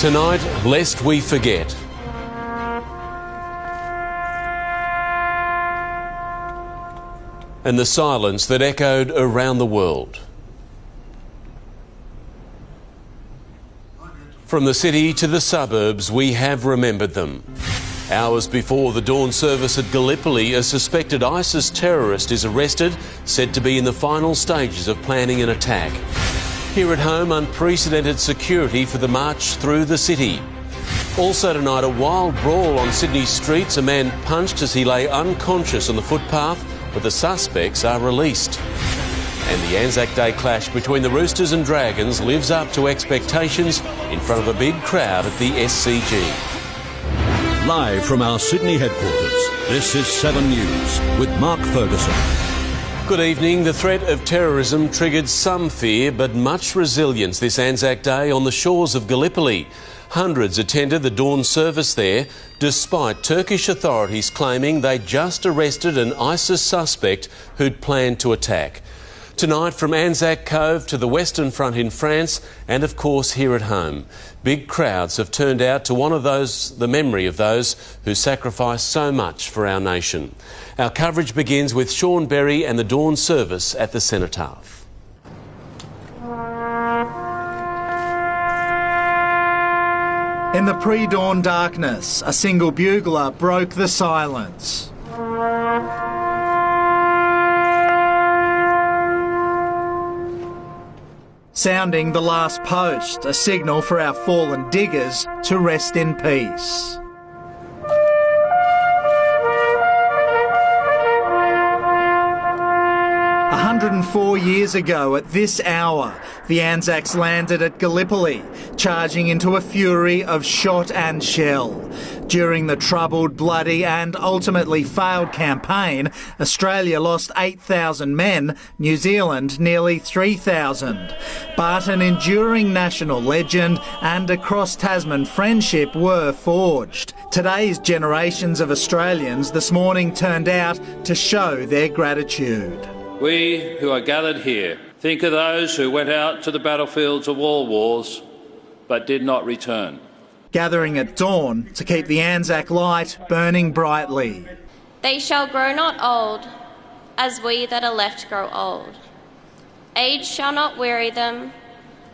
Tonight, lest we forget. And the silence that echoed around the world. From the city to the suburbs, we have remembered them. Hours before the dawn service at Gallipoli, a suspected ISIS terrorist is arrested, said to be in the final stages of planning an attack. Here at home, unprecedented security for the march through the city. Also tonight, a wild brawl on Sydney's streets. A man punched as he lay unconscious on the footpath, but the suspects are released. And the Anzac Day clash between the Roosters and Dragons lives up to expectations in front of a big crowd at the SCG. Live from our Sydney headquarters, this is 7 News with Mark Ferguson. Good evening. The threat of terrorism triggered some fear but much resilience this Anzac Day on the shores of Gallipoli. Hundreds attended the dawn service there, despite Turkish authorities claiming they just arrested an ISIS suspect who'd planned to attack. Tonight, from Anzac Cove to the Western Front in France, and of course here at home, big crowds have turned out to honour the memory of those who sacrificed so much for our nation. Our coverage begins with Sean Berry and the dawn service at the Cenotaph. In the pre-dawn darkness, a single bugler broke the silence. Sounding the last post, a signal for our fallen diggers to rest in peace. 104 years ago at this hour, the Anzacs landed at Gallipoli, charging into a fury of shot and shell. During the troubled, bloody and ultimately failed campaign, Australia lost 8,000 men, New Zealand nearly 3,000. But an enduring national legend and a cross-Tasman friendship were forged. Today's generations of Australians this morning turned out to show their gratitude. We who are gathered here think of those who went out to the battlefields of all wars but did not return. Gathering at dawn to keep the Anzac light burning brightly. They shall grow not old, as we that are left grow old. Age shall not weary them,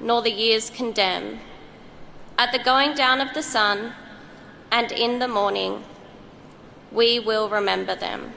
nor the years condemn. At the going down of the sun, and in the morning, we will remember them.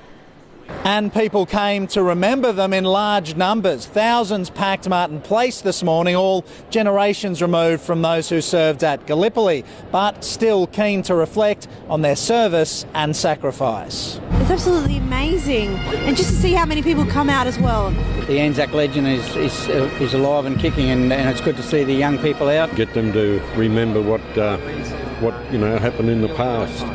And people came to remember them in large numbers. Thousands packed Martin Place this morning, all generations removed from those who served at Gallipoli, but still keen to reflect on their service and sacrifice. It's absolutely amazing, and just to see how many people come out as well. The Anzac legend is alive and kicking, and it's good to see the young people out. Get them to remember what happened in the past,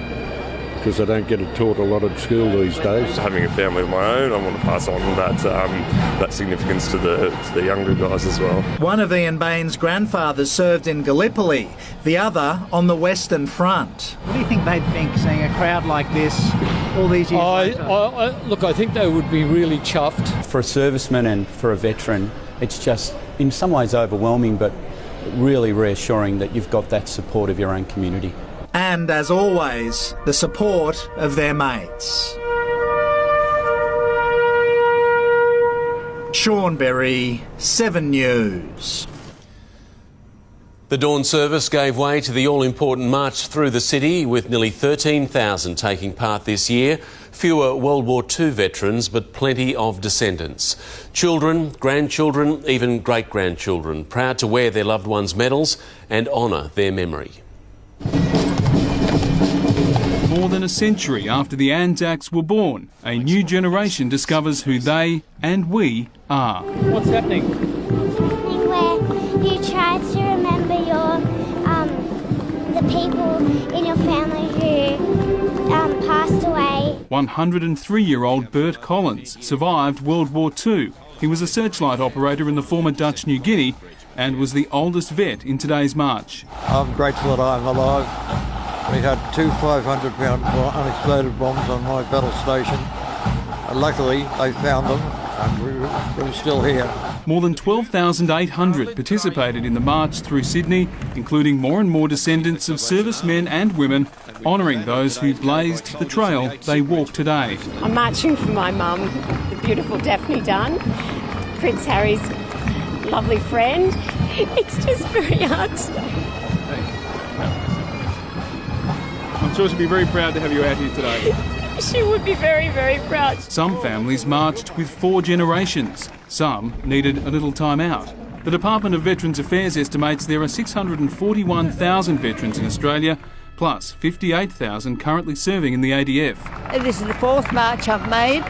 because they don't get it taught a lot at school these days. Having a family of my own, I want to pass on that significance to the younger guys as well. One of Ian Bain's grandfathers served in Gallipoli, the other on the Western Front. What do you think they'd think seeing a crowd like this all these years later? Look, I think they would be really chuffed. For a serviceman and for a veteran, it's just in some ways overwhelming, but really reassuring that you've got that support of your own community. And, as always, the support of their mates. Sean Berry, 7 News. The dawn service gave way to the all-important march through the city, with nearly 13,000 taking part this year. Fewer World War II veterans, but plenty of descendants. Children, grandchildren, even great-grandchildren, proud to wear their loved ones' medals and honour their memory. More than a century after the Anzacs were born, a new generation discovers who they and we are. What's happening? Something where you try to remember the people in your family who passed away. 103-year-old Bert Collins survived World War II. He was a searchlight operator in the former Dutch New Guinea and was the oldest vet in today's march. I'm grateful that I'm alive. We had 2 500-pound unexploded bombs on my battle station. Luckily, they found them, and we're still here. More than 12,800 participated in the march through Sydney, including more and more descendants of servicemen and women, honouring those who blazed the trail they walked today. I'm marching for my mum, the beautiful Daphne Dunn, Prince Harry's lovely friend. It's just very hard today. I'm sure she'll be very proud to have you out here today. She would be very, very proud. Some families marched with 4 generations. Some needed a little time out. The Department of Veterans Affairs estimates there are 641,000 veterans in Australia, plus 58,000 currently serving in the ADF. This is the 4th march I've made,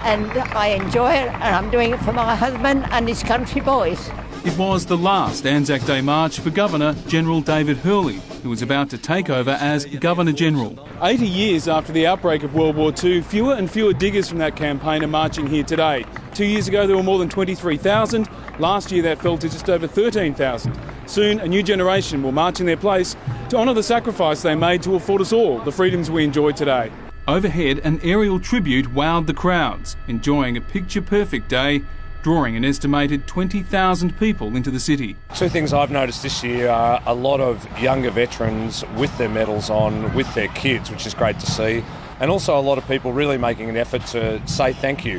and I enjoy it, and I'm doing it for my husband and his country boys. It was the last Anzac Day march for Governor General David Hurley, who was about to take over as Governor-General. 80 years after the outbreak of World War II, fewer and fewer diggers from that campaign are marching here today. 2 years ago there were more than 23,000. Last year that fell to just over 13,000. Soon a new generation will march in their place to honour the sacrifice they made to afford us all the freedoms we enjoy today. Overhead, an aerial tribute wowed the crowds, enjoying a picture-perfect day, drawing an estimated 20,000 people into the city. 2 things I've noticed this year are a lot of younger veterans with their medals on, with their kids, which is great to see, and also a lot of people really making an effort to say thank you.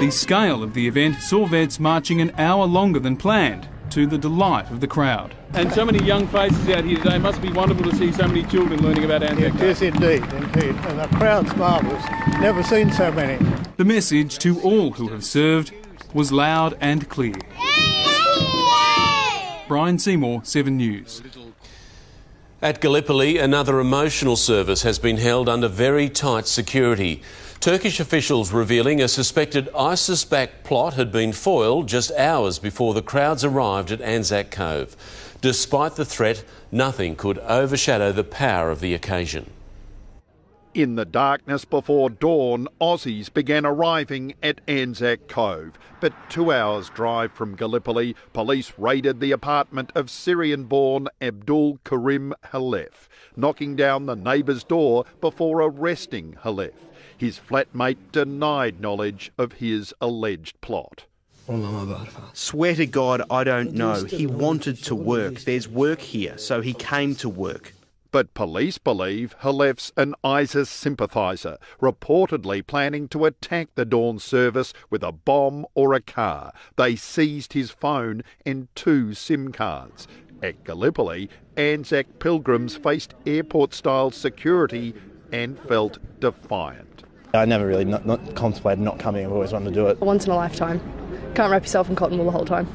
The scale of the event saw vets marching an hour longer than planned, to the delight of the crowd. And so many young faces out here today. It must be wonderful to see so many children learning about Anzac Day. Yes, indeed. And the crowd's marvellous. Never seen so many. The message to all who have served was loud and clear. Brian Seymour, 7 News. At Gallipoli, another emotional service has been held under very tight security. Turkish officials revealing a suspected ISIS-backed plot had been foiled just hours before the crowds arrived at Anzac Cove. Despite the threat, nothing could overshadow the power of the occasion. In the darkness before dawn, Aussies began arriving at Anzac Cove. But 2 hours' drive from Gallipoli, police raided the apartment of Syrian-born Abdul Karim Halef, knocking down the neighbour's door before arresting Halef. His flatmate denied knowledge of his alleged plot. Swear to God, I don't know. He wanted to work. There's work here, so he came to work. But police believe Halef's an ISIS sympathiser, reportedly planning to attack the dawn service with a bomb or a car. They seized his phone and 2 SIM cards. At Gallipoli, Anzac pilgrims faced airport-style security and felt defiant. I never really not contemplated not coming. I've always wanted to do it. Once in a lifetime. Can't wrap yourself in cotton wool the whole time.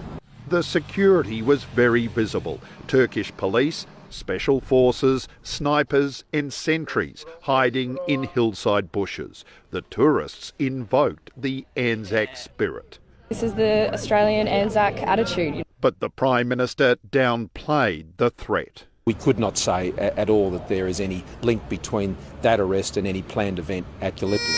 The security was very visible. Turkish police, special forces, snipers and sentries hiding in hillside bushes. The tourists invoked the Anzac spirit. This is the Australian Anzac attitude. But the Prime Minister downplayed the threat. We could not say at all that there is any link between that arrest and any planned event at Gallipoli.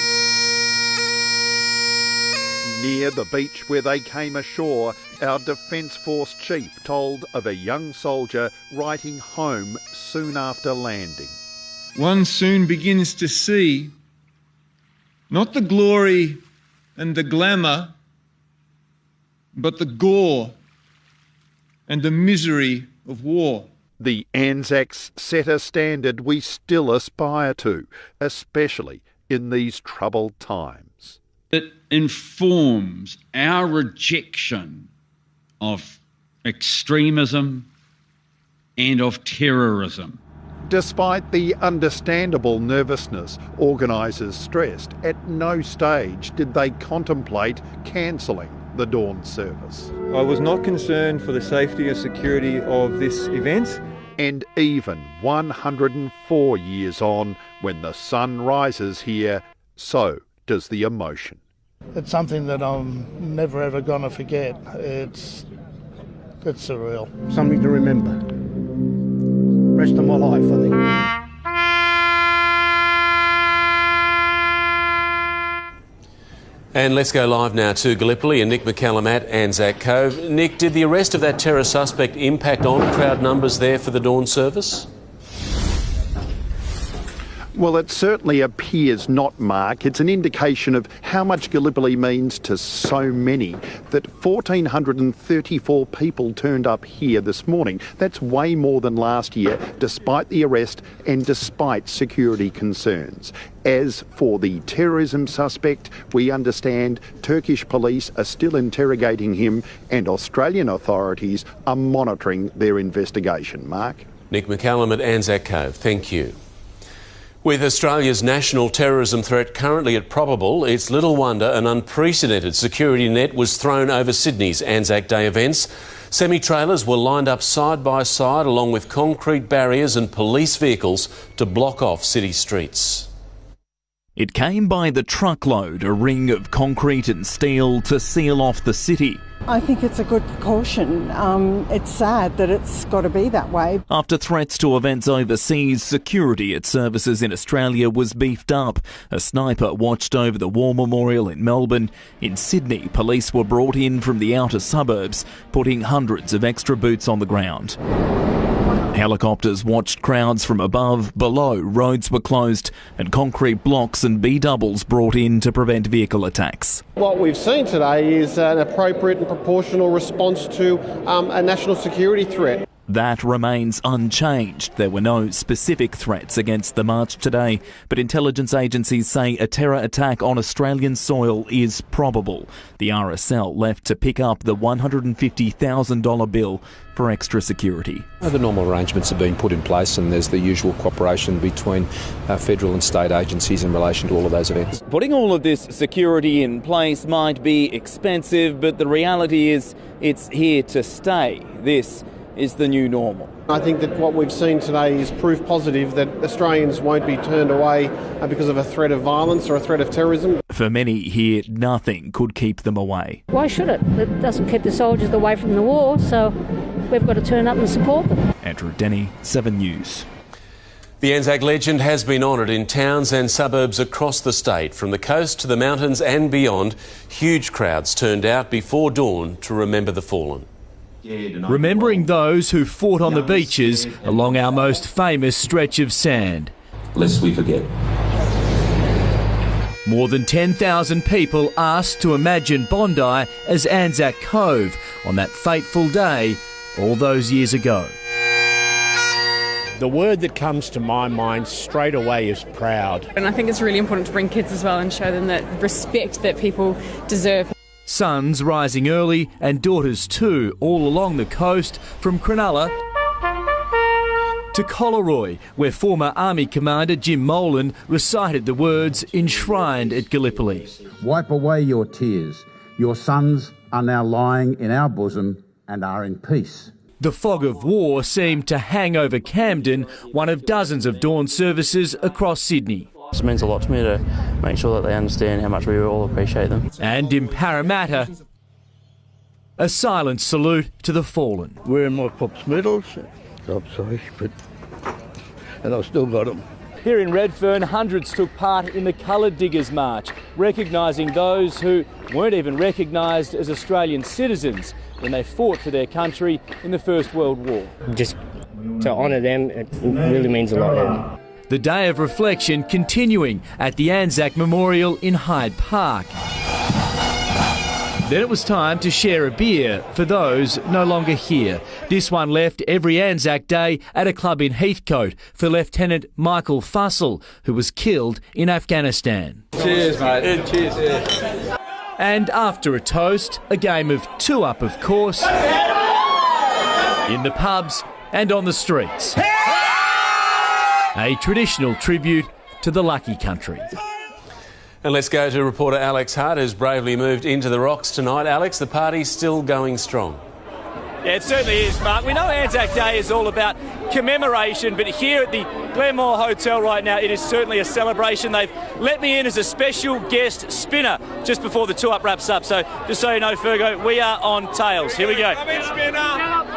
Near the beach where they came ashore, our Defence Force chief told of a young soldier writing home soon after landing. One soon begins to see not the glory and the glamour, but the gore and the misery of war. The Anzacs set a standard we still aspire to, especially in these troubled times. It informs our rejection of extremism and of terrorism. Despite the understandable nervousness, organisers stressed at no stage did they contemplate cancelling the dawn service. I was not concerned for the safety and security of this event. And even 104 years on, when the sun rises here, so does the emotion. It's something that I'm never ever going to forget. It's surreal. Something to remember. Rest of my life, I think. And let's go live now to Gallipoli and Nick McCallum at Anzac Cove. Nick, did the arrest of that terror suspect impact on crowd numbers there for the dawn service? Well, it certainly appears not, Mark. It's an indication of how much Gallipoli means to so many that 1,434 people turned up here this morning. That's way more than last year, despite the arrest and despite security concerns. As for the terrorism suspect, we understand Turkish police are still interrogating him and Australian authorities are monitoring their investigation. Mark? Nick McCallum at Anzac Cove, thank you. With Australia's national terrorism threat currently at probable, it's little wonder an unprecedented security net was thrown over Sydney's Anzac Day events. Semi-trailers were lined up side by side along with concrete barriers and police vehicles to block off city streets. It came by the truckload, a ring of concrete and steel to seal off the city. I think it's a good precaution. It's sad that it's got to be that way. After threats to events overseas, security at services in Australia was beefed up. A sniper watched over the War Memorial in Melbourne. In Sydney, police were brought in from the outer suburbs, putting hundreds of extra boots on the ground. Helicopters watched crowds from above. Below, roads were closed and concrete blocks and B-doubles brought in to prevent vehicle attacks. What we've seen today is an appropriate and proportional response to a national security threat. That remains unchanged. There were no specific threats against the march today, but intelligence agencies say a terror attack on Australian soil is probable. The RSL left to pick up the $150,000 bill for extra security. The normal arrangements have been put in place and there's the usual cooperation between federal and state agencies in relation to all of those events. Putting all of this security in place might be expensive, but the reality is it's here to stay. This is the new normal. I think that what we've seen today is proof positive that Australians won't be turned away because of a threat of violence or a threat of terrorism. For many here, nothing could keep them away. Why should it? It doesn't keep the soldiers away from the war, so we've got to turn up and support them. Andrew Denny, 7 News. The Anzac legend has been honoured in towns and suburbs across the state. From the coast to the mountains and beyond, huge crowds turned out before dawn to remember the fallen. Remembering those who fought on the beaches along our most famous stretch of sand. Lest we forget. More than 10,000 people asked to imagine Bondi as Anzac Cove on that fateful day all those years ago. The word that comes to my mind straight away is proud. And I think it's really important to bring kids as well and show them that respect that people deserve. Sons rising early and daughters too, all along the coast from Cronulla to Collaroy, where former Army Commander Jim Molan recited the words enshrined at Gallipoli. Wipe away your tears. Your sons are now lying in our bosom and are in peace. The fog of war seemed to hang over Camden, one of dozens of dawn services across Sydney. It means a lot to me to make sure that they understand how much we all appreciate them. And in Parramatta, a silent salute to the fallen. Wearing my Pops medals, I'm sorry, and I've still got them. Here in Redfern, hundreds took part in the Coloured Diggers March, recognising those who weren't even recognised as Australian citizens when they fought for their country in the First World War. Just to honour them, it really means a lot. Yeah. The day of reflection continuing at the Anzac Memorial in Hyde Park. Then it was time to share a beer for those no longer here. This one left every Anzac Day at a club in Heathcote for Lieutenant Michael Fussell, who was killed in Afghanistan. Cheers, mate. Cheers. Yeah. And after a toast, a game of two-up, of course, in the pubs and on the streets. A traditional tribute to the lucky country. And let's go to reporter Alex Hart, who's bravely moved into the rocks tonight. Alex, the party's still going strong. Yeah, it certainly is, Mark. We know Anzac Day is all about commemoration, but here at the Glenmore Hotel right now, it is certainly a celebration. They've let me in as a special guest spinner just before the two-up wraps up. So just so you know, Fergo, we are on tails. Here we go. Come in, spinner.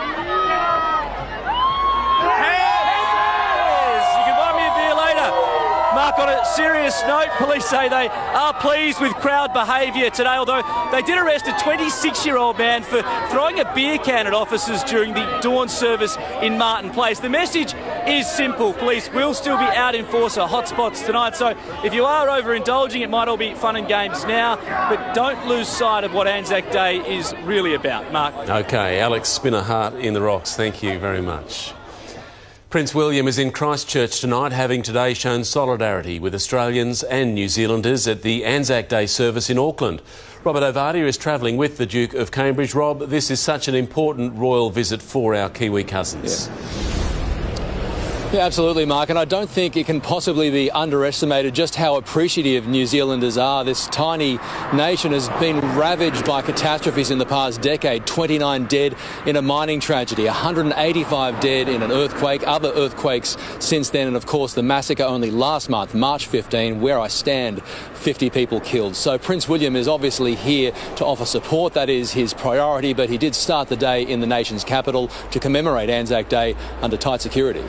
Mark, on a serious note, police say they are pleased with crowd behaviour today, although they did arrest a 26-year-old man for throwing a beer can at officers during the dawn service in Martin Place. The message is simple. Police will still be out in force at hotspots tonight, so if you are overindulging, it might all be fun and games now, but don't lose sight of what Anzac Day is really about. Mark. OK, Alex Spinner-Hart in the Rocks, thank you very much. Prince William is in Christchurch tonight, having today shown solidarity with Australians and New Zealanders at the Anzac Day service in Auckland. Robert Ovadia is travelling with the Duke of Cambridge. Rob, this is such an important royal visit for our Kiwi cousins. Yeah, absolutely, Mark, and I don't think it can possibly be underestimated just how appreciative New Zealanders are. This tiny nation has been ravaged by catastrophes in the past decade. 29 dead in a mining tragedy, 185 dead in an earthquake, other earthquakes since then, and of course the massacre only last month, March 15, where I stand, 50 people killed. So Prince William is obviously here to offer support. That is his priority, but he did start the day in the nation's capital to commemorate Anzac Day under tight security.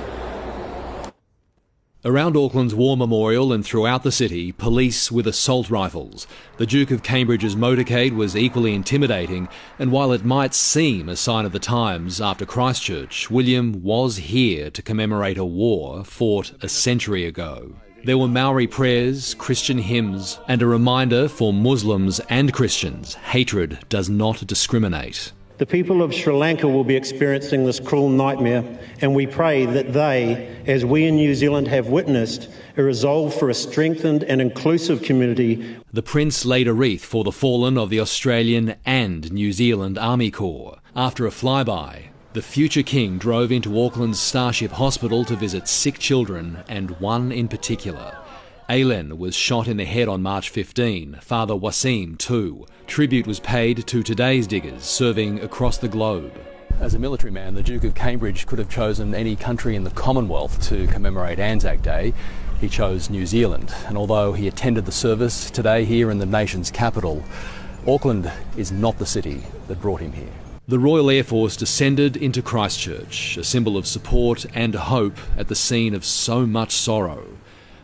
Around Auckland's War Memorial and throughout the city, police with assault rifles. The Duke of Cambridge's motorcade was equally intimidating, and while it might seem a sign of the times after Christchurch, William was here to commemorate a war fought a century ago. There were Maori prayers, Christian hymns, and a reminder for Muslims and Christians, hatred does not discriminate. The people of Sri Lanka will be experiencing this cruel nightmare, and we pray that they, as we in New Zealand have witnessed, are resolved for a strengthened and inclusive community. The Prince laid a wreath for the fallen of the Australian and New Zealand Army Corps. After a flyby, the future King drove into Auckland's Starship Hospital to visit sick children, and one in particular. Ailen was shot in the head on March 15, Father Wasim too. Tribute was paid to today's diggers serving across the globe. As a military man, the Duke of Cambridge could have chosen any country in the Commonwealth to commemorate Anzac Day. He chose New Zealand, and although he attended the service today here in the nation's capital, Auckland is not the city that brought him here. The Royal Air Force descended into Christchurch, a symbol of support and hope at the scene of so much sorrow.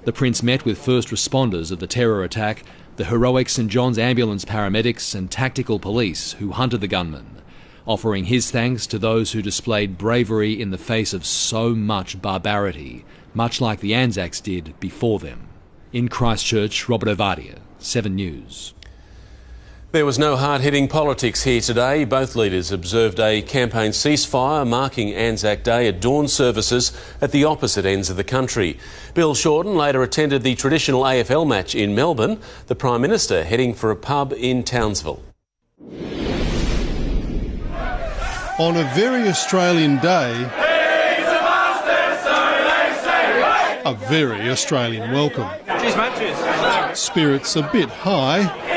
The Prince met with first responders of the terror attack, the heroic St John's Ambulance paramedics and tactical police who hunted the gunman, offering his thanks to those who displayed bravery in the face of so much barbarity, much like the Anzacs did before them. In Christchurch, Robert Ovadia, 7 News. There was no hard-hitting politics here today. Both leaders observed a campaign ceasefire marking Anzac Day at dawn services at the opposite ends of the country. Bill Shorten later attended the traditional AFL match in Melbourne, the Prime Minister heading for a pub in Townsville. On a very Australian day, a very Australian welcome. Cheers, mate. Cheers. Spirits a bit high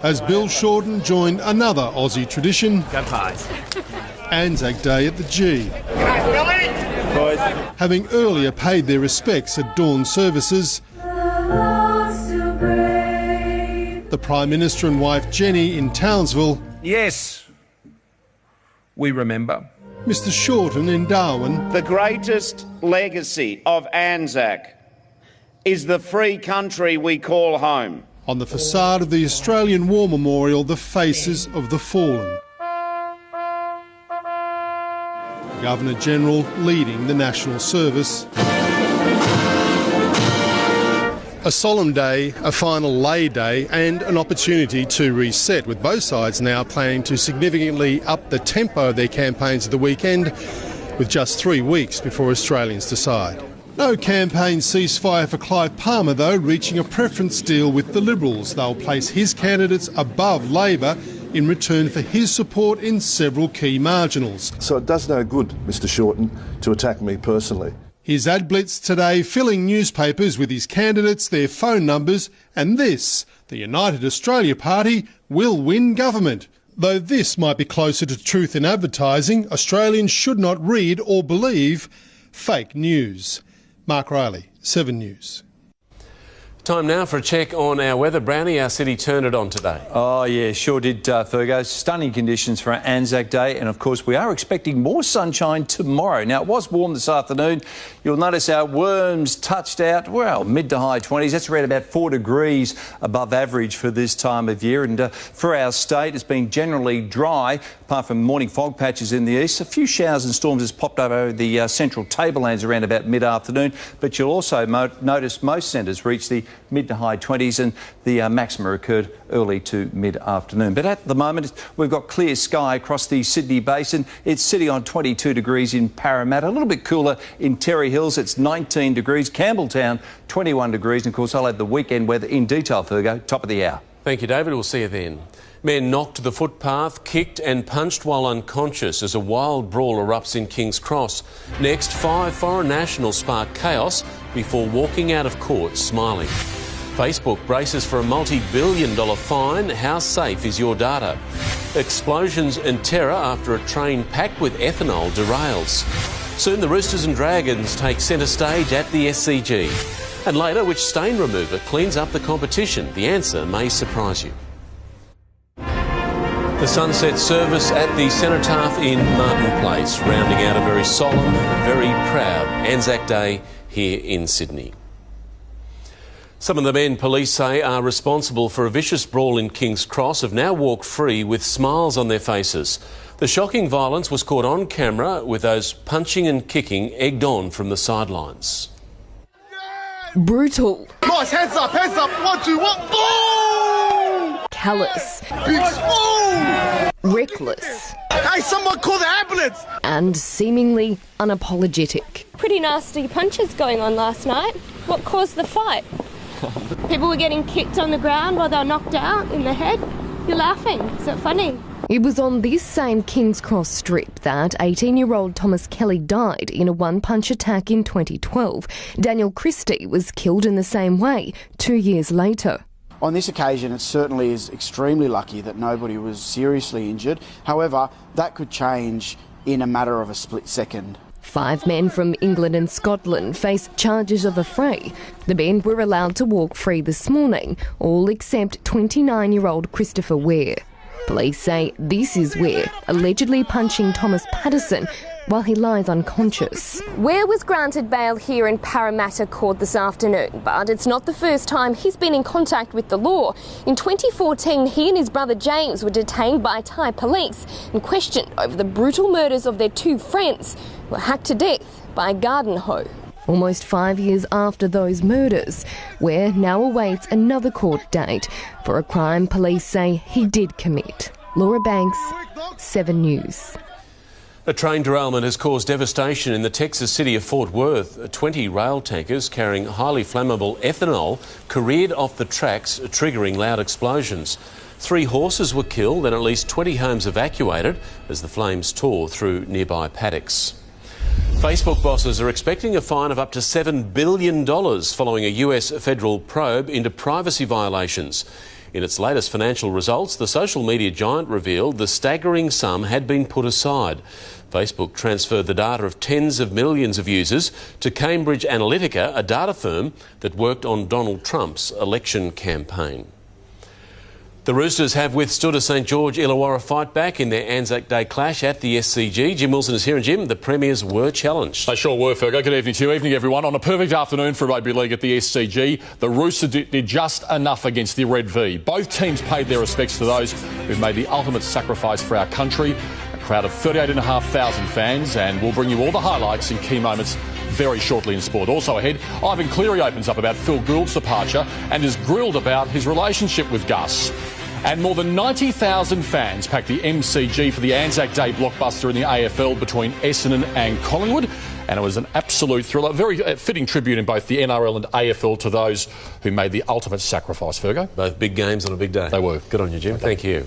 as Bill Shorten joined another Aussie tradition, Anzac Day at the G. Having earlier paid their respects at dawn services, the Prime Minister and wife Jenny in Townsville. Yes, we remember. Mr Shorten in Darwin. The greatest legacy of Anzac is the free country we call home. On the facade of the Australian War Memorial, the faces of the fallen. Governor-General leading the national service. A solemn day, a final lay day, and an opportunity to reset, with both sides now planning to significantly up the tempo of their campaigns at the weekend, with just 3 weeks before Australians decide. No campaign ceasefire for Clive Palmer, though, reaching a preference deal with the Liberals. They'll place his candidates above Labor in return for his support in several key marginals. So it does no good, Mr Shorten, to attack me personally. His ad blitz today filling newspapers with his candidates, their phone numbers, and this: the United Australia Party will win government. Though this might be closer to truth in advertising, Australians should not read or believe fake news. Mark Riley, 7 News. Time now for a check on our weather. Brownie, our city turned it on today. Oh, yeah, sure did, Fergo. Stunning conditions for our Anzac Day. And, of course, we are expecting more sunshine tomorrow. Now, it was warm this afternoon. You'll notice our worms touched out, well, mid to high 20s. That's around about 4 degrees above average for this time of year. And for our state, it's been generally dry, apart from morning fog patches in the east. A few showers and storms has popped up over the central tablelands around about mid-afternoon. But you'll also notice most centres reach the mid to high 20s, and the maxima occurred early to mid-afternoon. But at the moment, we've got clear sky across the Sydney Basin. It's sitting on 22 degrees in Parramatta, a little bit cooler in Terry Hills. It's 19 degrees. Campbelltown, 21 degrees. And, of course, I'll have the weekend weather in detail, Fergo, top of the hour. Thank you, David. We'll see you then. Men knocked the footpath, kicked and punched while unconscious as a wild brawl erupts in King's Cross. Next, 5 foreign nationals spark chaos before walking out of court smiling. Facebook braces for a multi-billion-dollar fine. How safe is your data? Explosions and terror after a train packed with ethanol derails. Soon the Roosters and Dragons take centre stage at the SCG. And later, which stain remover cleans up the competition? The answer may surprise you. The sunset service at the Cenotaph in Martin Place, rounding out a very solemn, very proud Anzac Day here in Sydney. Some of the men police say are responsible for a vicious brawl in King's Cross have now walked free with smiles on their faces. The shocking violence was caught on camera with those punching and kicking egged on from the sidelines. Brutal. Nice, hands up, 1, 2, 1, boom! Callous. Big spoon! Reckless. Hey, someone call the ambulance! And seemingly unapologetic. Pretty nasty punches going on last night. What caused the fight? People were getting kicked on the ground while they were knocked out in the head. You're laughing. Is it funny? It was on this same King's Cross strip that 18-year-old Thomas Kelly died in a one-punch attack in 2012. Daniel Christie was killed in the same way 2 years later. On this occasion, it certainly is extremely lucky that nobody was seriously injured. However, that could change in a matter of a split second. 5 men from England and Scotland face charges of affray. The men were allowed to walk free this morning, all except 29-year-old Christopher Ware. Police say this is Ware, allegedly punching Thomas Patterson while he lies unconscious. Ware was granted bail here in Parramatta Court this afternoon, but it's not the first time he's been in contact with the law. In 2014, he and his brother James were detained by Thai police and questioned over the brutal murders of their 2 friends who were hacked to death by a garden hoe. Almost 5 years after those murders, Ware now awaits another court date for a crime police say he did commit. Laura Banks, 7 News. A train derailment has caused devastation in the Texas city of Fort Worth. 20 rail tankers carrying highly flammable ethanol careered off the tracks, triggering loud explosions. 3 horses were killed and at least 20 homes evacuated as the flames tore through nearby paddocks. Facebook bosses are expecting a fine of up to $7 billion following a US federal probe into privacy violations. In its latest financial results, the social media giant revealed the staggering sum had been put aside. Facebook transferred the data of tens of millions of users to Cambridge Analytica, a data firm that worked on Donald Trump's election campaign. The Roosters have withstood a St George Illawarra fight back in their Anzac Day clash at the SCG. Jim Wilson is here, and Jim, the Premiers were challenged. They sure were, Fergo. Good evening to you. Evening, everyone. On a perfect afternoon for rugby league at the SCG, the Roosters did just enough against the Red V. Both teams paid their respects to those who've made the ultimate sacrifice for our country. A crowd of 38,500 fans, and we'll bring you all the highlights and key moments very shortly in sport. Also ahead, Ivan Cleary opens up about Phil Gould's departure and is grilled about his relationship with Gus. And more than 90,000 fans packed the MCG for the Anzac Day blockbuster in the AFL between Essendon and Collingwood. And it was an absolute thriller, a very fitting tribute in both the NRL and AFL to those who made the ultimate sacrifice, Fergo. Both big games on a big day. They were. Good on you, Jim. Thank you.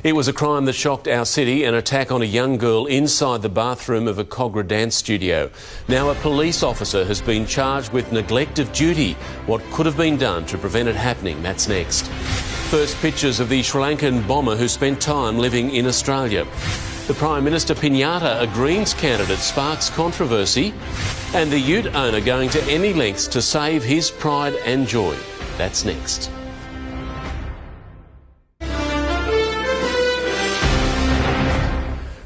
It was a crime that shocked our city, an attack on a young girl inside the bathroom of a Kogarah dance studio. Now a police officer has been charged with neglect of duty. What could have been done to prevent it happening? That's next. First pictures of the Sri Lankan bomber who spent time living in Australia. The Prime Minister Pinata, a Greens candidate, sparks controversy. And the ute owner going to any lengths to save his pride and joy. That's next.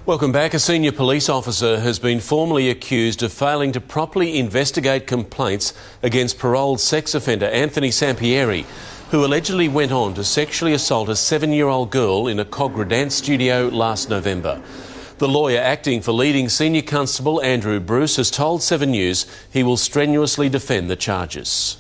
Welcome back. A senior police officer has been formally accused of failing to properly investigate complaints against paroled sex offender Anthony Sampieri, who allegedly went on to sexually assault a 7-year-old girl in a Kogarah dance studio last November. The lawyer acting for leading Senior Constable Andrew Bruce has told 7 News he will strenuously defend the charges.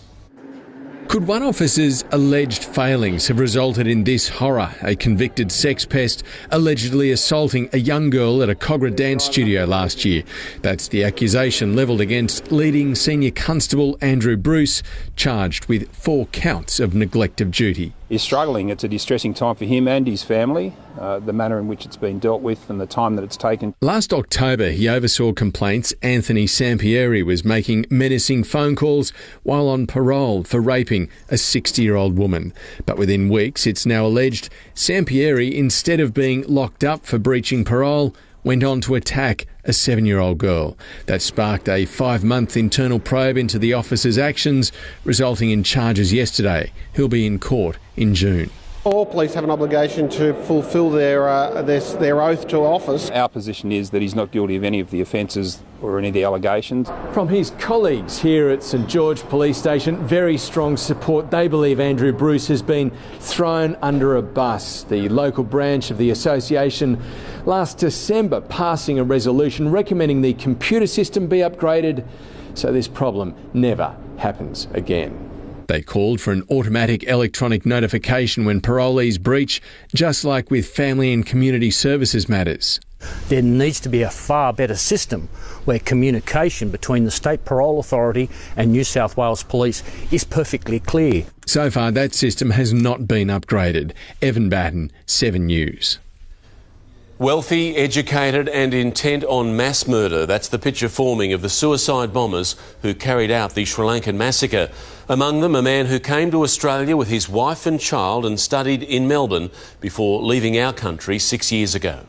Could one officer's alleged failings have resulted in this horror? A convicted sex pest allegedly assaulting a young girl at a Kogarah dance studio last year. That's the accusation levelled against leading Senior Constable Andrew Bruce, charged with 4 counts of neglect of duty. He's struggling. It's a distressing time for him and his family, the manner in which it's been dealt with and the time that it's taken. Last October, he oversaw complaints Anthony Sampieri was making menacing phone calls while on parole for raping a 60-year-old woman. But within weeks, it's now alleged Sampieri, instead of being locked up for breaching parole, went on to attack a 7-year-old girl. That sparked a 5-month internal probe into the officer's actions, resulting in charges yesterday. He'll be in court in June. All police have an obligation to fulfil their oath to office. Our position is that he's not guilty of any of the offences or any of the allegations. From his colleagues here at St George Police Station, very strong support. They believe Andrew Bruce has been thrown under a bus. The local branch of the association last December passing a resolution recommending the computer system be upgraded so this problem never happens again. They called for an automatic electronic notification when parolees breach, just like with family and community services matters. There needs to be a far better system where communication between the State Parole Authority and New South Wales Police is perfectly clear. So far, that system has not been upgraded. Evan Batten, 7 News. Wealthy, educated and intent on mass murder. That's the picture forming of the suicide bombers who carried out the Sri Lankan massacre. Among them, a man who came to Australia with his wife and child and studied in Melbourne before leaving our country 6 years ago.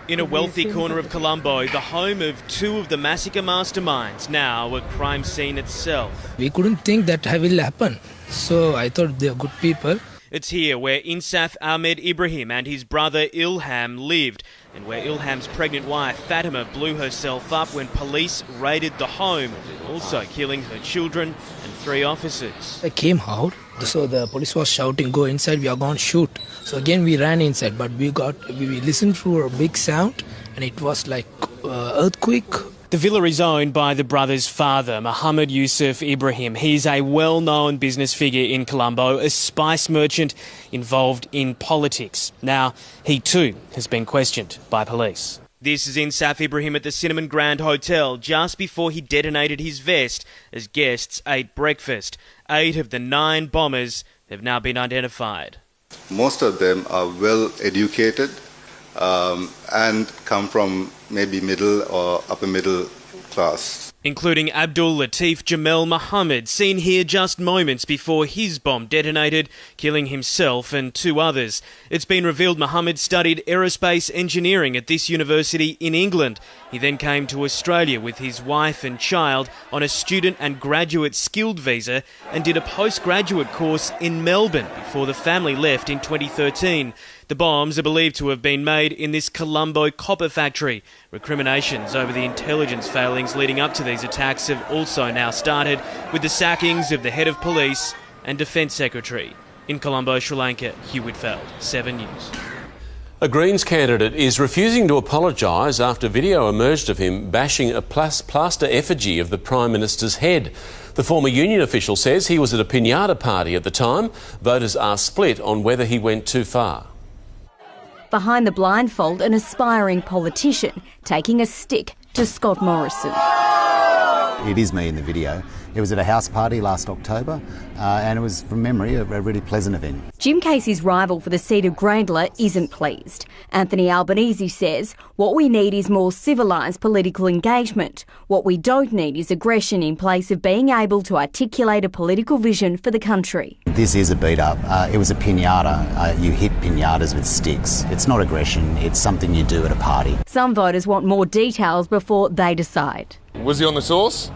In a wealthy corner of Colombo, the home of 2 of the massacre masterminds, now a crime scene itself. We couldn't think that will happen, so I thought they are good people. It's here where Insaf Ahmed Ibrahim and his brother Ilham lived, and where Ilham's pregnant wife Fatima blew herself up when police raided the home, also killing her children and 3 officers. I came out, so the police was shouting, "Go inside, we are going to shoot." So again we ran inside, but we listened to a big sound, and it was like earthquake. The villa is owned by the brother's father, Muhammad Yusuf Ibrahim. He's a well-known business figure in Colombo, a spice merchant involved in politics. Now, he too has been questioned by police. This is Insaf Ibrahim at the Cinnamon Grand Hotel just before he detonated his vest as guests ate breakfast. 8 of the 9 bombers have now been identified. Most of them are well educated and come from maybe middle or upper middle class. Including Abdul Latif Jamel Muhammad, seen here just moments before his bomb detonated, killing himself and 2 others. It's been revealed Muhammad studied aerospace engineering at this university in England. He then came to Australia with his wife and child on a student and graduate skilled visa and did a postgraduate course in Melbourne before the family left in 2013. The bombs are believed to have been made in this Colombo copper factory. Recriminations over the intelligence failings leading up to these attacks have also now started, with the sackings of the head of police and defence secretary. In Colombo, Sri Lanka, Hugh Whitfeld, 7 News. A Greens candidate is refusing to apologise after video emerged of him bashing a plaster effigy of the Prime Minister's head. The former union official says he was at a piñata party at the time. Voters are split on whether he went too far. Behind the blindfold, an aspiring politician taking a stick to Scott Morrison. It is me in the video. It was at a house party last October and it was, from memory, a really pleasant event. Jim Casey's rival for the seat of Grayndler isn't pleased. Anthony Albanese says what we need is more civilised political engagement. What we don't need is aggression in place of being able to articulate a political vision for the country. This is a beat-up. It was a piñata. You hit piñatas with sticks. It's not aggression. It's something you do at a party. Some voters want more details before they decide. Was he on the sauce?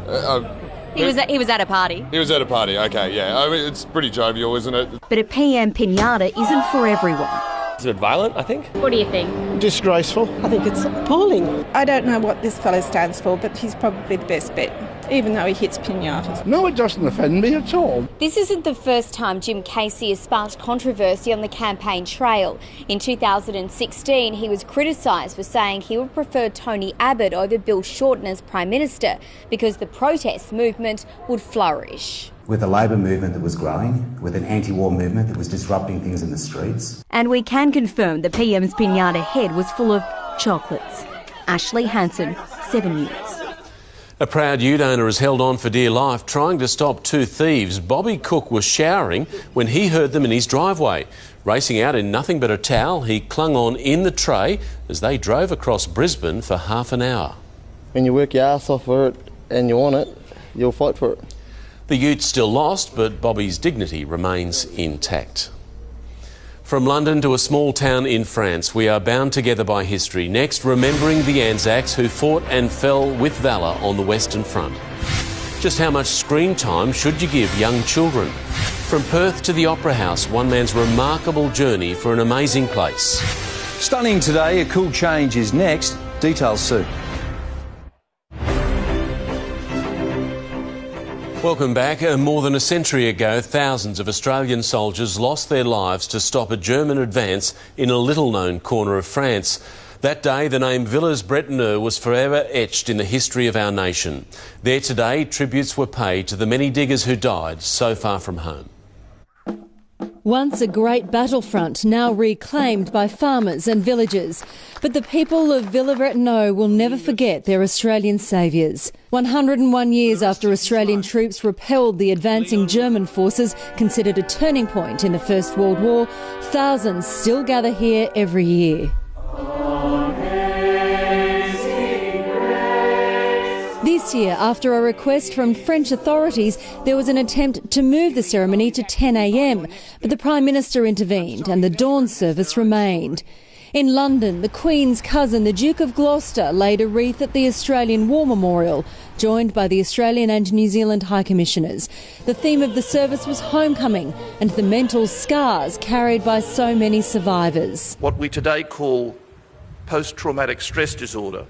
He was at a party. He was at a party, okay, yeah. I mean, it's pretty jovial, isn't it? But a PM pinata isn't for everyone. It's a bit violent, I think. What do you think? Disgraceful. I think it's appalling. I don't know what this fellow stands for, but he's probably the best bet, even though he hits pinatas. No, it doesn't offend me at all. This isn't the first time Jim Casey has sparked controversy on the campaign trail. In 2016, he was criticised for saying he would prefer Tony Abbott over Bill Shorten as Prime Minister because the protest movement would flourish. With a Labor movement that was growing, with an anti-war movement that was disrupting things in the streets. And we can confirm the PM's pinata head was full of chocolates. Ashley Hansen, 7 News. A proud ute owner is held on for dear life trying to stop two thieves. Bobby Cook was showering when he heard them in his driveway. Racing out in nothing but a towel, he clung on in the tray as they drove across Brisbane for half an hour. When you work your ass off for it and you want it, you'll fight for it. The ute's still lost, but Bobby's dignity remains intact. From London to a small town in France, we are bound together by history. Next, remembering the Anzacs who fought and fell with valour on the Western Front. Just how much screen time should you give young children? From Perth to the Opera House, one man's remarkable journey for an amazing place. Stunning today, a cool change is next. Details soon. Welcome back. More than a century ago, thousands of Australian soldiers lost their lives to stop a German advance in a little-known corner of France. That day, the name Villers-Bretonneux was forever etched in the history of our nation. There today, tributes were paid to the many diggers who died so far from home. Once a great battlefront, now reclaimed by farmers and villagers. But the people of Villers-Bretonneux will never forget their Australian saviours. 101 years after Australian troops repelled the advancing German forces, considered a turning point in the First World War, thousands still gather here every year. This year, after a request from French authorities, there was an attempt to move the ceremony to 10 a.m, but the Prime Minister intervened and the dawn service remained. In London, the Queen's cousin, the Duke of Gloucester, laid a wreath at the Australian War Memorial, joined by the Australian and New Zealand High Commissioners. The theme of the service was homecoming and the mental scars carried by so many survivors. What we today call post-traumatic stress disorder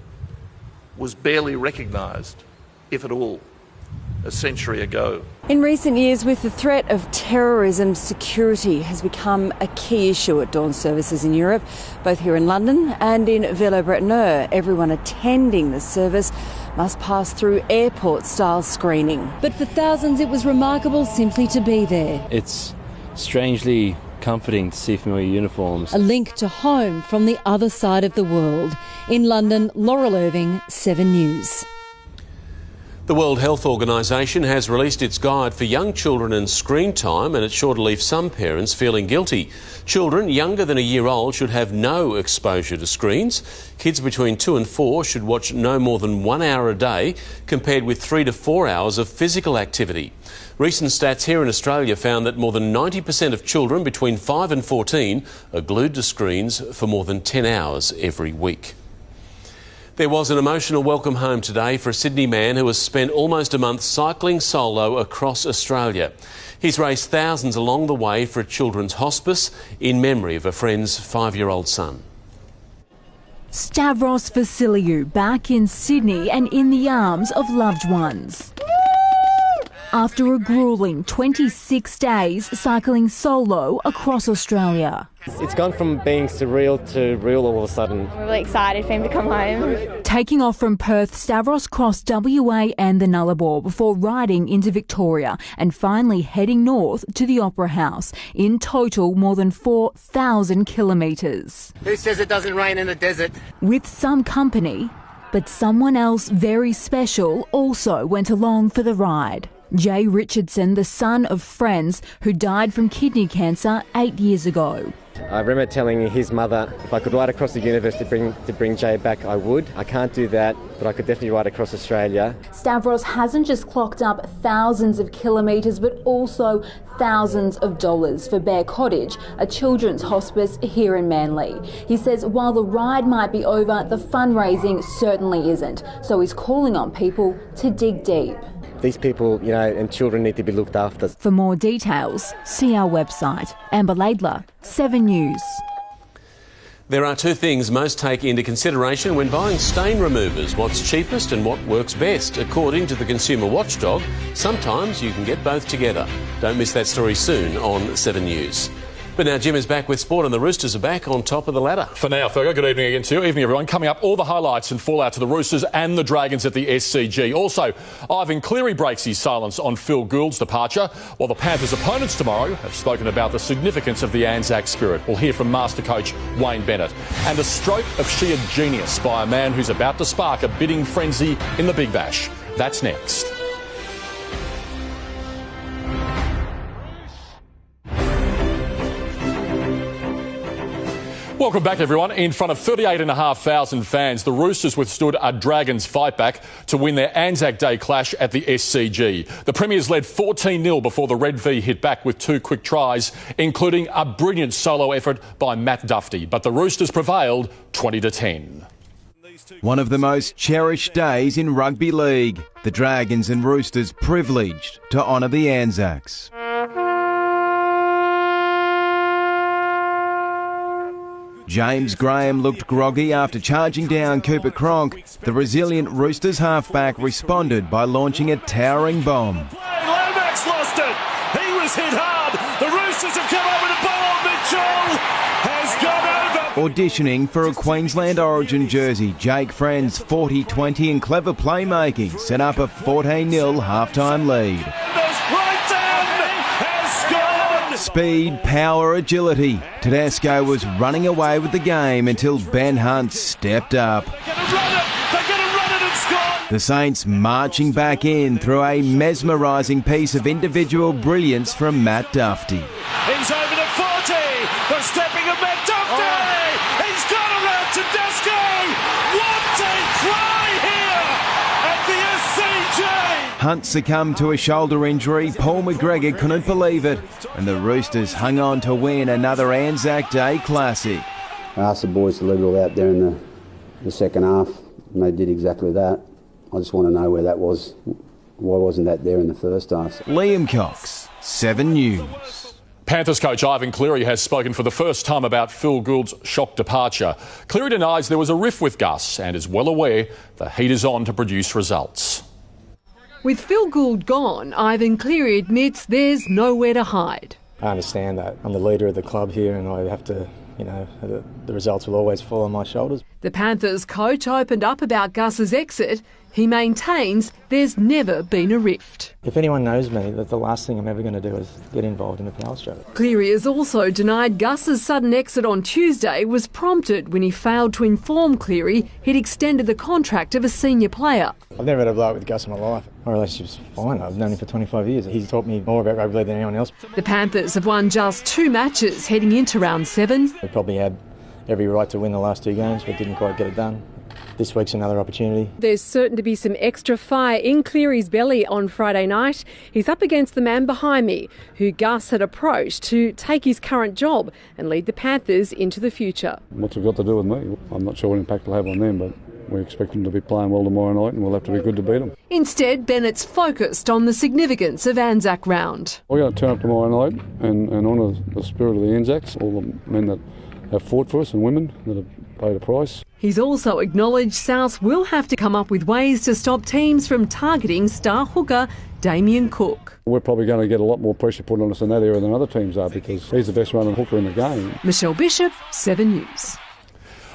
was barely recognised, if at all, a century ago. In recent years, with the threat of terrorism, security has become a key issue at dawn services in Europe, both here in London and in Villers-Bretonneux. Everyone attending the service must pass through airport-style screening. But for thousands, it was remarkable simply to be there. It's strangely comforting to see familiar uniforms. A link to home from the other side of the world. In London, Laurel Irving, 7 News. The World Health Organisation has released its guide for young children and screen time, and it's sure to leave some parents feeling guilty. Children younger than a year old should have no exposure to screens. Kids between 2 and 4 should watch no more than 1 hour a day, compared with 3 to 4 hours of physical activity. Recent stats here in Australia found that more than 90% of children between 5 and 14 are glued to screens for more than 10 hours every week. There was an emotional welcome home today for a Sydney man who has spent almost a month cycling solo across Australia. He's raised thousands along the way for a children's hospice in memory of a friend's 5-year-old son. Stavros Vasiliou back in Sydney and in the arms of loved ones. After a gruelling 26 days cycling solo across Australia. It's gone from being surreal to real all of a sudden. We're really excited for him to come home. Taking off from Perth, Stavros crossed WA and the Nullarbor before riding into Victoria and finally heading north to the Opera House. In total, more than 4,000 kilometres. Who says it doesn't rain in the desert? With some company, but someone else very special also went along for the ride. Jay Richardson, the son of friends who died from kidney cancer 8 years ago. I remember telling his mother if I could ride across the universe to bring Jay back, I would. I can't do that, but I could definitely ride across Australia. Stavros hasn't just clocked up thousands of kilometres, but also thousands of dollars for Bear Cottage, a children's hospice here in Manly. He says while the ride might be over, the fundraising certainly isn't. So he's calling on people to dig deep. These people, and children need to be looked after. For more details, see our website. Amber Laidler, 7 News. There are two things most take into consideration when buying stain removers: what's cheapest and what works best. According to the Consumer Watchdog, sometimes you can get both together. Don't miss that story soon on 7 News. But now Jim is back with sport and the Roosters are back on top of the ladder. For now, Fergo, good evening again to you. Evening, everyone. Coming up, all the highlights and fallout to the Roosters and the Dragons at the SCG. Also, Ivan Cleary breaks his silence on Phil Gould's departure, while the Panthers' opponents tomorrow have spoken about the significance of the Anzac spirit. We'll hear from Master Coach Wayne Bennett. And a stroke of sheer genius by a man who's about to spark a bidding frenzy in the Big Bash. That's next. Welcome back, everyone. In front of 38,500 fans, the Roosters withstood a Dragons fight back to win their Anzac Day clash at the SCG. The Premiers led 14-0 before the Red V hit back with two quick tries, including a brilliant solo effort by Matt Duffy. But the Roosters prevailed 20-10. One of the most cherished days in rugby league. The Dragons and Roosters privileged to honour the Anzacs. James Graham looked groggy after charging down Cooper Cronk. The resilient Roosters halfback responded by launching a towering bomb. Lomax lost it. He was hit hard. The Roosters have come over to Bowen Mitchell. Has gone over. Auditioning for a Queensland Origin jersey, Jake Friend's 40-20 and clever playmaking set up a 14-0 halftime lead. Speed, power, agility. Tedesco was running away with the game until Ben Hunt stepped up. The Saints marching back in through a mesmerising piece of individual brilliance from Matt Duffy. He's over to 40. The stepping of Matt Duffy. He's got around Tedesco. What a try here at the SCG. Hunt succumbed to a shoulder injury. Paul McGregor couldn't believe it, and the Roosters hung on to win another Anzac Day classic. I asked the boys to leave it all out there in the second half, and they did exactly that. I just want to know where that was. Why wasn't that there in the first half? Liam Cox, 7 News. Panthers coach Ivan Cleary has spoken for the first time about Phil Gould's shock departure. Cleary denies there was a riff with Gus and is well aware the heat is on to produce results. With Phil Gould gone, Ivan Cleary admits there's nowhere to hide. I understand that. I'm the leader of the club here and I have to, the results will always fall on my shoulders. The Panthers coach opened up about Gus's exit. He maintains there's never been a rift. If anyone knows me, that the last thing I'm ever going to do is get involved in a power struggle. Cleary has also denied Gus's sudden exit on Tuesday was prompted when he failed to inform Cleary he'd extended the contract of a senior player. I've never had a blow-up with Gus in my life. My relationship's fine. I've known him for 25 years. He's taught me more about rugby league than anyone else. The Panthers have won just 2 matches heading into round 7. We probably had every right to win the last 2 games, but didn't quite get it done. This week's another opportunity. There's certain to be some extra fire in Cleary's belly on Friday night. He's up against the man behind me, who Gus had approached to take his current job and lead the Panthers into the future. What's it got to do with me? I'm not sure what impact it'll have on them, but we expect them to be playing well tomorrow night and we'll have to be good to beat them. Instead, Bennett's focused on the significance of Anzac Round. We're going to turn up tomorrow night and honour the spirit of the Anzacs, all the men that have fought for us and women that have paid a price. He's also acknowledged South will have to come up with ways to stop teams from targeting star hooker Damien Cook. We're probably going to get a lot more pressure put on us in that area than other teams are because he's the best running hooker in the game. Michelle Bishop, 7 News.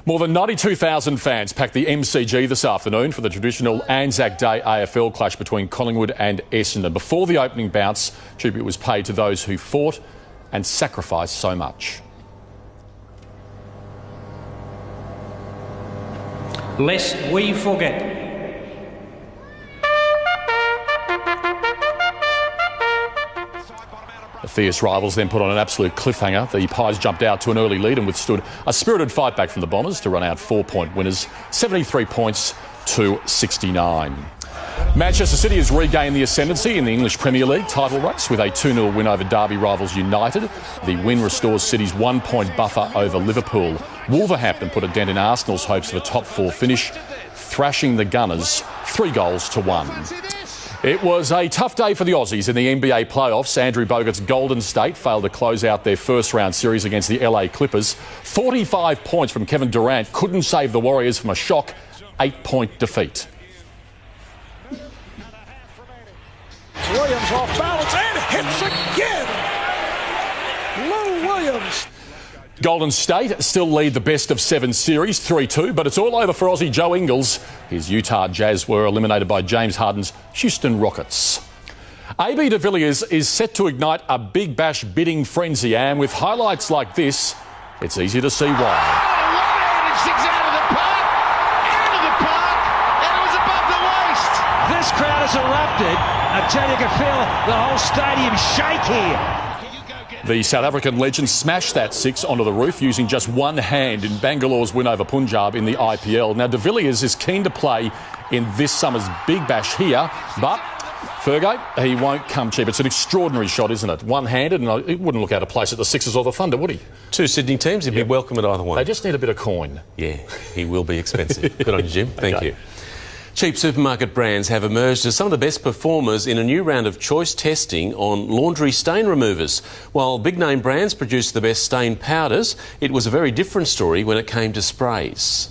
More than 92,000 fans packed the MCG this afternoon for the traditional Anzac Day AFL clash between Collingwood and Essendon. Before the opening bounce, tribute was paid to those who fought and sacrificed so much. Lest we forget. The Fierce rivals then put on an absolute cliffhanger. The Pies jumped out to an early lead and withstood a spirited fight back from the Bombers to run out 4-point winners, 73 points to 69. Manchester City has regained the ascendancy in the English Premier League title race with a 2-0 win over Derby rivals United. The win restores City's 1-point buffer over Liverpool. Wolverhampton put a dent in Arsenal's hopes of a top 4 finish, thrashing the Gunners 3-1. It was a tough day for the Aussies in the NBA playoffs. Andrew Bogut's Golden State failed to close out their first-round series against the LA Clippers. 45 points from Kevin Durant couldn't save the Warriors from a shock 8-point defeat. Williams off balance and hits again. Lou Williams. Golden State still lead the best-of-7 series, 3-2, but it's all over for Aussie Joe Ingles. His Utah Jazz were eliminated by James Harden's Houston Rockets. AB de Villiers is set to ignite a Big Bash bidding frenzy, and with highlights like this, it's easy to see why. This crowd has erupted. I tell you, you can feel the whole stadium shake here. The South African legend smashed that 6 onto the roof using just one hand in Bangalore's win over Punjab in the IPL. Now, de Villiers is keen to play in this summer's Big Bash here, but Fergo, he won't come cheap. It's an extraordinary shot, isn't it? One-handed, and he wouldn't look out of place at the Sixers or the Thunder, would he? 2 Sydney teams, he'd be welcome at either one. They just need a bit of coin. Yeah, he will be expensive. Good on you, Jim. Thank you. Cheap supermarket brands have emerged as some of the best performers in a new round of choice testing on laundry stain removers. While big-name brands produced the best stain powders, it was a very different story when it came to sprays.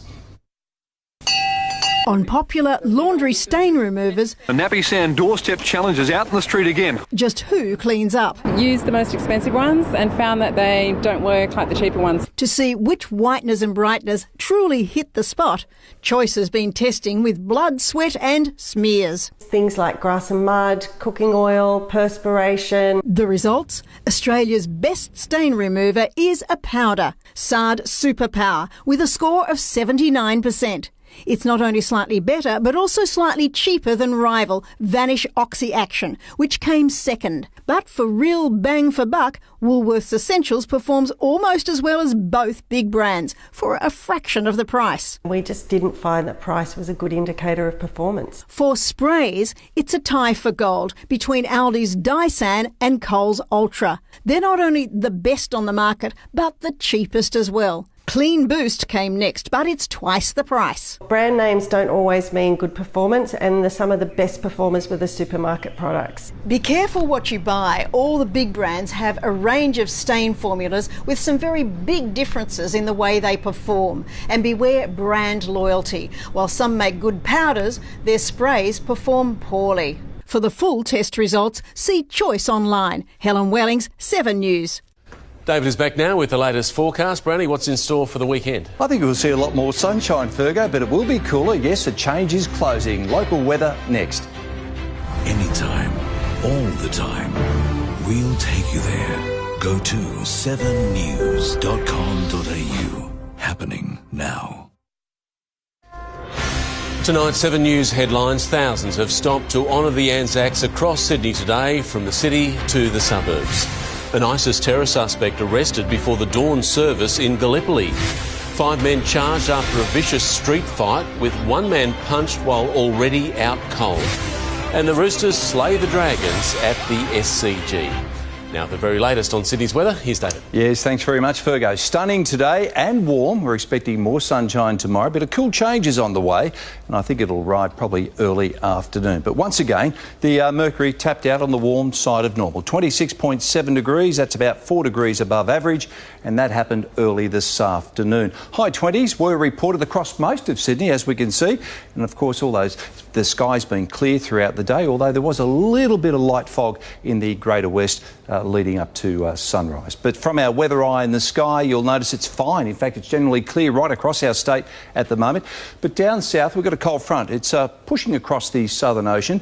On popular laundry stain removers, the Nappy Sand doorstep challenge is out in the street again. Just who cleans up? Used the most expensive ones and found that they don't work like the cheaper ones. To see which whiteners and brighteners truly hit the spot, Choice has been testing with blood, sweat and smears. Things like grass and mud, cooking oil, perspiration. The results? Australia's best stain remover is a powder, Sard Superpower, with a score of 79%. It's not only slightly better, but also slightly cheaper than rival Vanish Oxy Action, which came second. But for real bang for buck, Woolworths Essentials performs almost as well as both big brands, for a fraction of the price. We just didn't find that price was a good indicator of performance. For sprays, it's a tie for gold between Aldi's Dysan and Coles Ultra. They're not only the best on the market, but the cheapest as well. Clean Boost came next, but it's twice the price. Brand names don't always mean good performance, and some of the best performers were the supermarket products. Be careful what you buy. All the big brands have a range of stain formulas with some very big differences in the way they perform. And beware brand loyalty. While some make good powders, their sprays perform poorly. For the full test results, see Choice online. Helen Wellings, 7 News. David is back now with the latest forecast. Brownie, what's in store for the weekend? I think we'll see a lot more sunshine, Fergo, but it will be cooler. Yes, a change is closing. Local weather next. Anytime, all the time, we'll take you there. Go to 7news.com.au. Happening now. Tonight's 7 News headlines. Thousands have stopped to honour the Anzacs across Sydney today, from the city to the suburbs. An ISIS terror suspect arrested before the dawn service in Gallipoli. 5 men charged after a vicious street fight, with 1 man punched while already out cold. And the Roosters slay the Dragons at the SCG. Now, the very latest on Sydney's weather, here's David. Yes, thanks very much, Fergo. Stunning today and warm. We're expecting more sunshine tomorrow, but a cool change is on the way, and I think it'll arrive probably early afternoon. But once again, the mercury tapped out on the warm side of normal. 26.7 degrees, that's about 4 degrees above average, and that happened early this afternoon. High 20s were reported across most of Sydney, as we can see, and of course the sky's been clear throughout the day, although there was a little bit of light fog in the greater west leading up to sunrise. But from our weather eye in the sky, you'll notice it's fine. In fact, it's generally clear right across our state at the moment. But down south, we've got a cold front. It's pushing across the Southern Ocean.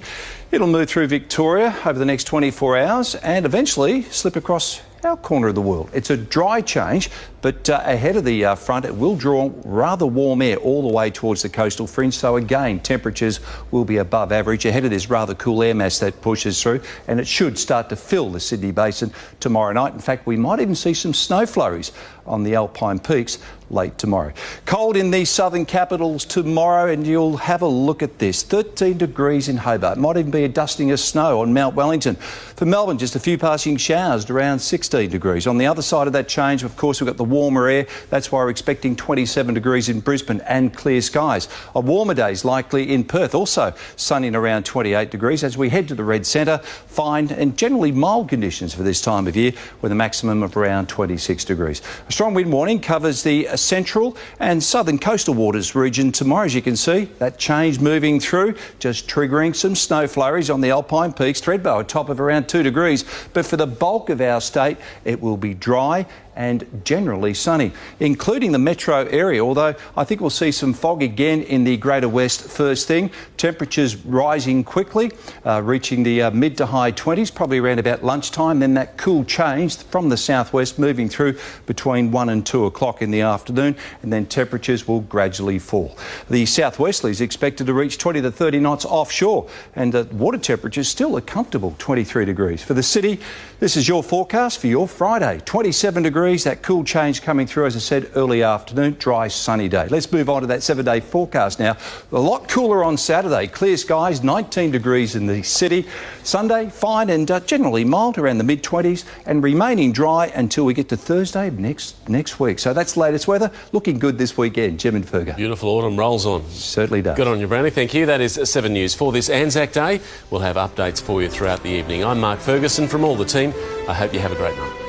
It'll move through Victoria over the next 24 hours and eventually slip across our corner of the world. It's a dry change, But ahead of the front, it will draw rather warm air all the way towards the coastal fringe. So again, temperatures will be above average ahead of this rather cool air mass that pushes through, and it should start to fill the Sydney Basin tomorrow night. In fact, we might even see some snow flurries on the Alpine peaks late tomorrow. Cold in the southern capitals tomorrow, and you'll have a look at this. 13 degrees in Hobart. Might even be a dusting of snow on Mount Wellington. For Melbourne, just a few passing showers, around 16 degrees. On the other side of that change, of course, we've got the warmer air. That's why we're expecting 27 degrees in Brisbane and clear skies. A warmer day's likely in Perth, also sunny and around 28 degrees. As we head to the red centre, fine and generally mild conditions for this time of year with a maximum of around 26 degrees. A strong wind warning covers the central and southern coastal waters region tomorrow. As you can see, that change moving through, just triggering some snow flurries on the Alpine peaks. Thredbo, a top of around 2 degrees. But for the bulk of our state, it will be dry and generally sunny, including the metro area, although I think we'll see some fog again in the greater west first thing. Temperatures rising quickly, reaching the mid to high 20s, probably around about lunchtime. Then that cool change from the southwest moving through between 1 and 2 o'clock in the afternoon, and then temperatures will gradually fall. The southwesterly is expected to reach 20 to 30 knots offshore, and water temperatures still a comfortable 23 degrees. For the city, this is your forecast for your Friday. 27 degrees. That cool change coming through, as I said, early afternoon, dry, sunny day. Let's move on to that 7-day forecast now. A lot cooler on Saturday. Clear skies, 19 degrees in the city. Sunday, fine and generally mild, around the mid-20s, and remaining dry until we get to Thursday next week. So that's the latest weather. Looking good this weekend. Jim and Fergus. Beautiful autumn rolls on. Certainly does. Good on you, Brownie. Thank you. That is 7 News. For this Anzac Day, we'll have updates for you throughout the evening. I'm Mark Ferguson from all the team. I hope you have a great night.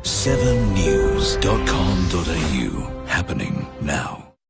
7news.com.au, happening now.